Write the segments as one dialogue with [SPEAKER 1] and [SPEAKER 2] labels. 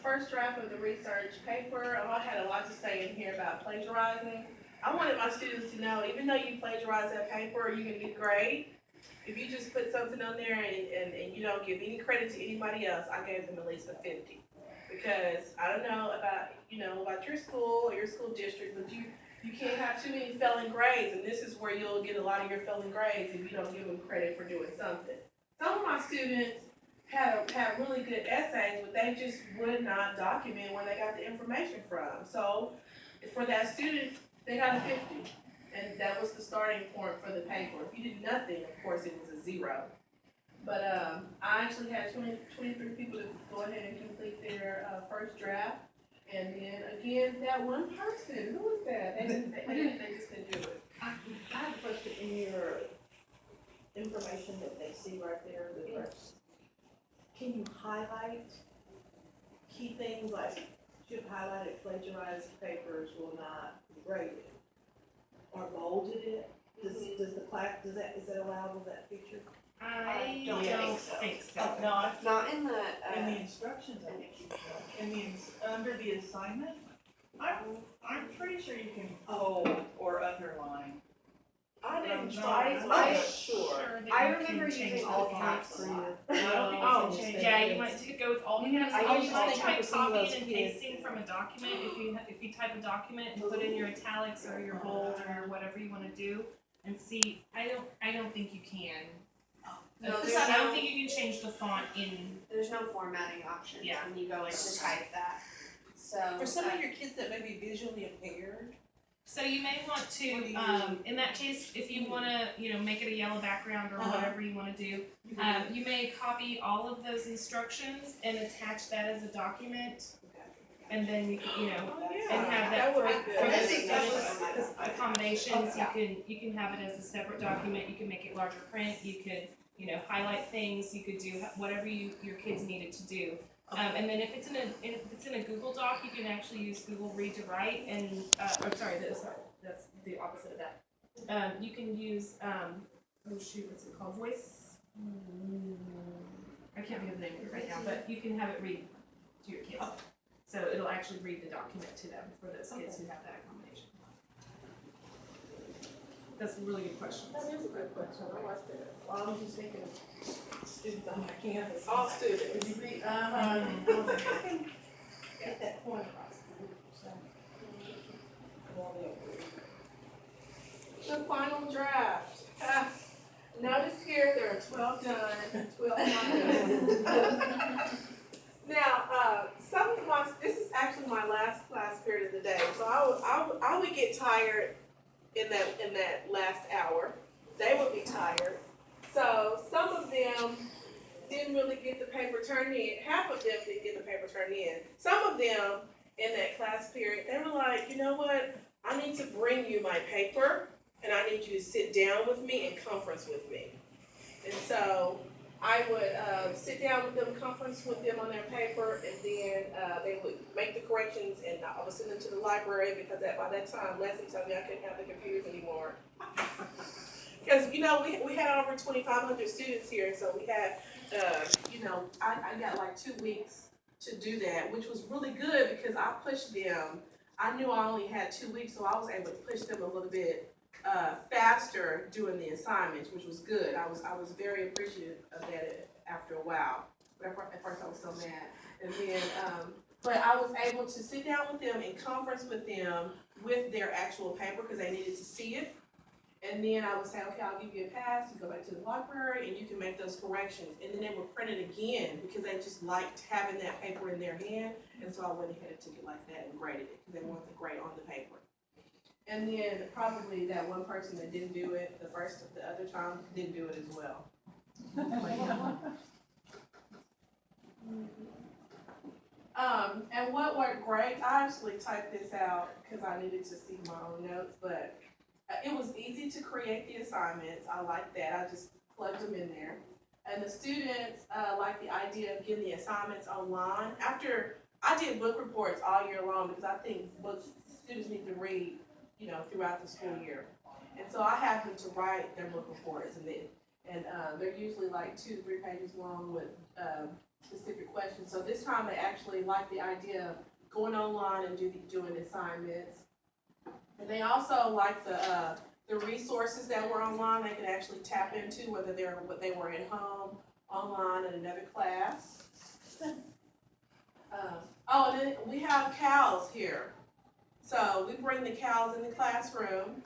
[SPEAKER 1] first draft of the research paper, I had a lot to say in here about plagiarizing. I wanted my students to know, even though you plagiarize that paper, you're gonna get a grade. If you just put something on there and you don't give any credit to anybody else, I gave them at least a 50. Because I don't know about, about your school or your school district, but you can't have too many failing grades, and this is where you'll get a lot of your failing grades if you don't give them credit for doing something. Some of my students had really good essays, but they just would not document where they got the information from. So for that student, they got a 50, and that was the starting point for the paper. If you did nothing, of course, it was a 0. But I actually had 23 people to go ahead and complete their first draft. And then again, that one person, who was that? They just didn't do it.
[SPEAKER 2] I have a question in your information that they see right there. Can you highlight key things like should highlighted plagiarized papers will not be graded, or bolded it? Does the class is that allowable, that feature?
[SPEAKER 3] I don't think so.
[SPEAKER 4] No,
[SPEAKER 3] Not in the,
[SPEAKER 4] in the instructions, I think you can. Under the assignment, I'm pretty sure you can bold or underline.
[SPEAKER 1] I didn't
[SPEAKER 4] No,
[SPEAKER 1] try,
[SPEAKER 4] I'm
[SPEAKER 1] so
[SPEAKER 4] not
[SPEAKER 1] I'm not
[SPEAKER 3] sure
[SPEAKER 1] sure.
[SPEAKER 3] I remember using all caps a lot.
[SPEAKER 5] Yeah, you might to go with all caps.
[SPEAKER 3] I
[SPEAKER 5] I
[SPEAKER 3] usually
[SPEAKER 5] usually
[SPEAKER 3] think
[SPEAKER 5] try
[SPEAKER 2] for some of
[SPEAKER 5] copying
[SPEAKER 2] those
[SPEAKER 5] and
[SPEAKER 2] kids,
[SPEAKER 5] pasting from a document. If you type a document and put in your italics or your bold or whatever you want to do, and see, I don't think you can.
[SPEAKER 3] No,
[SPEAKER 5] Because
[SPEAKER 3] there's
[SPEAKER 5] I don't
[SPEAKER 3] no-
[SPEAKER 5] think you can change the font in.
[SPEAKER 3] There's no formatting options
[SPEAKER 5] Yeah.
[SPEAKER 3] when you go in to type that. So
[SPEAKER 6] For some of your kids that may be visually impaired,
[SPEAKER 5] So you may want
[SPEAKER 6] What do
[SPEAKER 5] to,
[SPEAKER 6] you
[SPEAKER 5] in that case, if you want to, make it a yellow background or whatever you want to do, you may copy all of those instructions and attach that as a document, and then and have that
[SPEAKER 1] would
[SPEAKER 5] for
[SPEAKER 1] be
[SPEAKER 5] for
[SPEAKER 1] good.
[SPEAKER 5] those accommodations. You can have it as a separate document. You can make it larger print. You could, highlight things. You could do whatever your kids needed to do. And then if it's in a Google Doc, you can actually use Google Read to Write, and that's the opposite of that. You can use what's it called? Voice. I can't think of the name of it right now, but you can have it read to your kids, so it'll actually read the document to them for those kids who have that accommodation. That's a really good question.
[SPEAKER 1] That is a good question. I watched it.
[SPEAKER 2] Well, I'm just thinking of students on my campus.
[SPEAKER 1] All students.
[SPEAKER 2] Would you read, get that point across.
[SPEAKER 1] The final draft. Notice here there are 12 done, 12 not done. Now, this is actually my last class period of the day, so I would get tired in that last hour. They would be tired. So some of them didn't really get the paper turned in. Half of them didn't get the paper turned in. Some of them in that class period, they were like, you know what? I need to bring you my paper, and I need you to sit down with me and conference with me. And so I would sit down with them, conference with them on their paper, and then they would make the corrections, and I would send them to the library, because by that time, Leslie told me I couldn't have the computers anymore. Because, we had over 2,500 students here, so we had, I got like 2 weeks to do that, which was really good because I pushed them. I knew I only had 2 weeks, so I was able to push them a little bit faster doing the assignments, which was good. I was very appreciative of that after a while. But at first I was so mad. And then, but I was able to sit down with them and conference with them with their actual paper because they needed to see it. And then I would say, okay, I'll give you a pass, you go back to the library, and you can make those corrections. And then they were printed again because they just liked having that paper in their hand. And so I went ahead and took it like that and graded it because they wanted the grade on the paper. And then probably that one person that didn't do it the other time didn't do it as well. And what worked great, I actually typed this out because I needed to see my own notes, but it was easy to create the assignments. I like that. I just plugged them in there. And the students like the idea of getting the assignments online. After I did book reports all year long because I think students need to read, throughout the school year. And so I have them to write their book reports, And, they're usually like 2 to 3 pages long with, specific questions. So this time they actually like the idea of going online and doing assignments. And they also like the resources that were online, they could actually tap into, whether they were at home, online, in another class. Oh, and then we have cows here. So we bring the cows in the classroom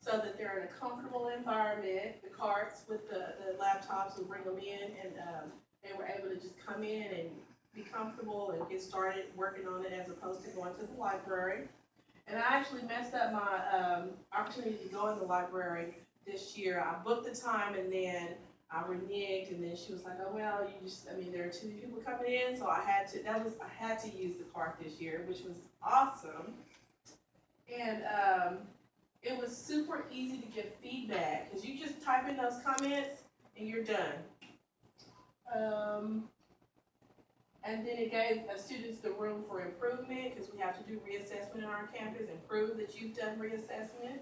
[SPEAKER 1] so that they're in a comfortable environment. The carts with the laptops, we bring them in, and they were able to just come in and be comfortable and get started working on it as opposed to going to the library. And I actually messed up my opportunity to go in the library this year. I booked the time and then I reneged, and then she was like, oh, well, there are too many people coming in, so I had to use the park this year, which was awesome. And it was super easy to get feedback, because you just type in those comments and you're done. And then it gave students the room for improvement, because we have to do reassessment on our campus and prove that you've done reassessment.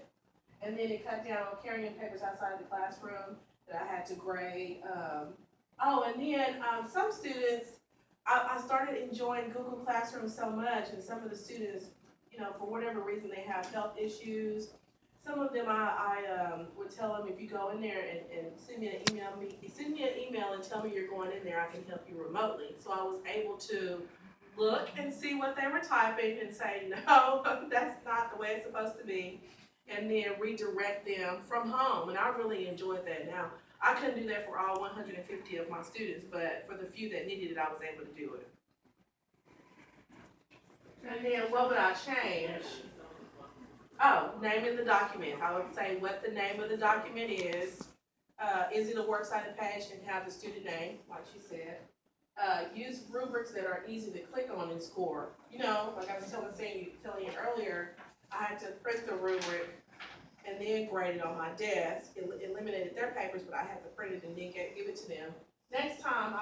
[SPEAKER 1] And then it cut down on carrying papers outside of the classroom that I had to grade. And then some students, I started enjoying Google Classroom so much, and some of the students, for whatever reason, they have health issues. Some of them I would tell them, if you go in there and send me an email and tell me you're going in there, I can help you remotely. So I was able to look and see what they were typing and say, no, that's not the way it's supposed to be, and then redirect them from home. And I really enjoyed that. Now, I couldn't do that for all 150 of my students, but for the few that needed it, I was able to do it. And then what would I change? Oh, naming the documents. I would say what the name of the document is. Is it a works cited page, and have the student name, like she said. Use rubrics that are easy to click on and score. Like I was telling you earlier, I had to print the rubric and then grade it on my desk. It eliminated their papers, but I had to print it and then give it to them. Next time,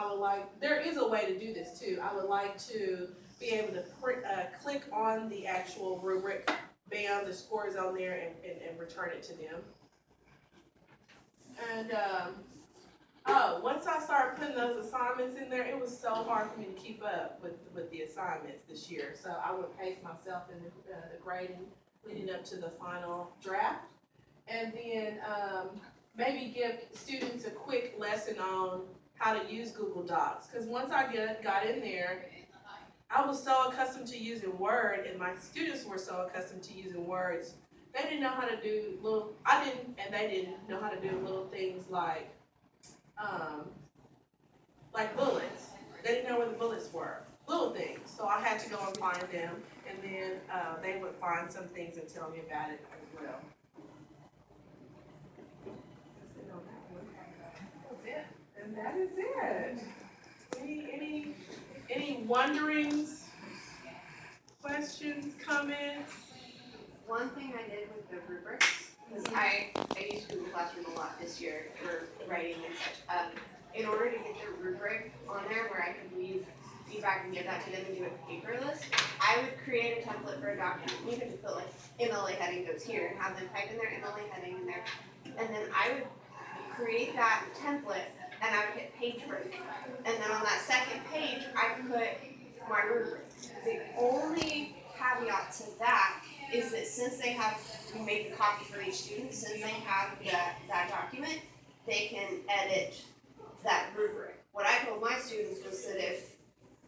[SPEAKER 1] there is a way to do this too. I would like to be able to click on the actual rubric, bam, the score is on there, and return it to them. And once I started putting those assignments in there, it was so hard for me to keep up with the assignments this year. So I would pace myself in the grading leading up to the final draft. And then maybe give students a quick lesson on how to use Google Docs. Because once I got in there, I was so accustomed to using Word, and my students were so accustomed to using words. They didn't know how to do they didn't know how to do little things like bullets. They didn't know where the bullets were, little things. So I had to go and find them, and then they would find some things and tell me about it as well. That's it. And that is it. Any wonderings, questions, comments?
[SPEAKER 3] One thing I did with the rubrics, because I used Google Classroom a lot this year for writing and such. In order to get the rubric on there where I could leave feedback and give that to them and do it paperless, I would create a template for a document. You could just put like ELA heading goes here and have them type in their ELA heading in there. And then I would create that template and I would hit page break. And then on that second page, I put my rubric. The only caveat to that is that since we made the copy for each student, since they have that document, they can edit that rubric. What I told my students was that if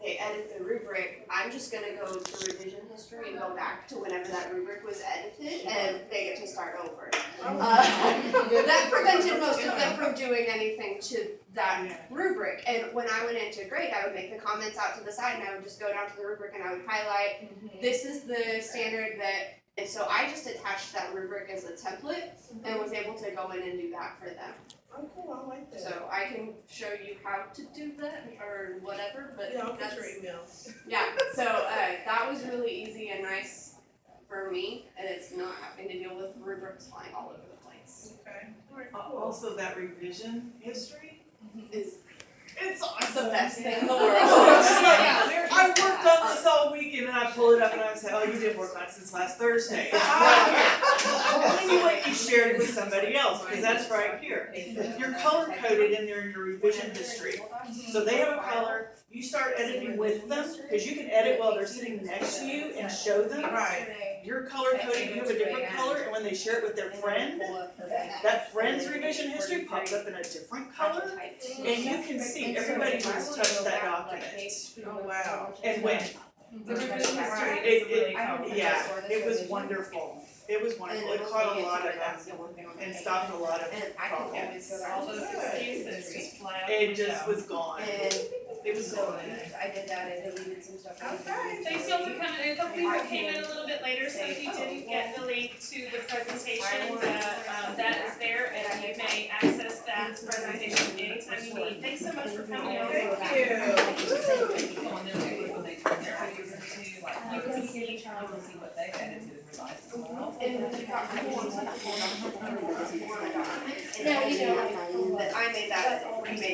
[SPEAKER 3] they edit the rubric, I'm just going to go to revision history and go back to whenever that rubric was edited, and they get to start over. That prevented most of them from doing anything to that rubric. And when I went into grade, I would make the comments out to the side, and I would just go down to the rubric and I would highlight, this is the standard that, and so I just attached that rubric as a template and was able to go in and do that for them.
[SPEAKER 1] Oh, cool, I like that.
[SPEAKER 3] So I can show you how to do that or whatever, but
[SPEAKER 1] Yeah, I'll get
[SPEAKER 3] that's,
[SPEAKER 1] your email.
[SPEAKER 3] yeah, so that was really easy and nice for me, and it's not having to deal with rubrics flying all over the place.
[SPEAKER 1] Okay. All right, cool.
[SPEAKER 4] Also, that revision history
[SPEAKER 3] It's
[SPEAKER 4] it's
[SPEAKER 3] the
[SPEAKER 4] awesome.
[SPEAKER 3] best thing in the world.
[SPEAKER 4] Yeah,
[SPEAKER 3] Yeah,
[SPEAKER 4] I worked done this all weekend, and I pull it up and I say, oh, you didn't work on it since last Thursday. It's right here. And you wait, you shared it with somebody else, because that's right here. You're color coded in there in your revision history. So they have a color, you start editing with them, because you can edit while they're sitting next to you and show them.
[SPEAKER 6] Right.
[SPEAKER 4] You're color coded, you have a different color, and when they share it with their friend, that friend's revision history pops up in a different color, and you can see everybody who's touched that document.
[SPEAKER 6] Oh, wow.
[SPEAKER 4] And when,
[SPEAKER 5] The revision history
[SPEAKER 4] It-
[SPEAKER 5] is really powerful.
[SPEAKER 4] yeah, it was wonderful. It was wonderful. It caught a lot of and stopped a lot of
[SPEAKER 3] And I can
[SPEAKER 4] problems.
[SPEAKER 3] always go
[SPEAKER 5] All
[SPEAKER 3] back to
[SPEAKER 5] those
[SPEAKER 3] the
[SPEAKER 5] excuses just fly out.
[SPEAKER 4] It just was gone.
[SPEAKER 3] And
[SPEAKER 4] It was
[SPEAKER 3] so
[SPEAKER 4] gone.
[SPEAKER 3] I did that, I deleted some stuff.
[SPEAKER 5] Thanks y'all for coming in. Hopefully you came in a little bit later, so if you didn't get the link to the presentation, that is there, and you may access that presentation anytime you need. Thanks so much for coming in. You can see each other.
[SPEAKER 3] Now, you know, that I made that, we made that.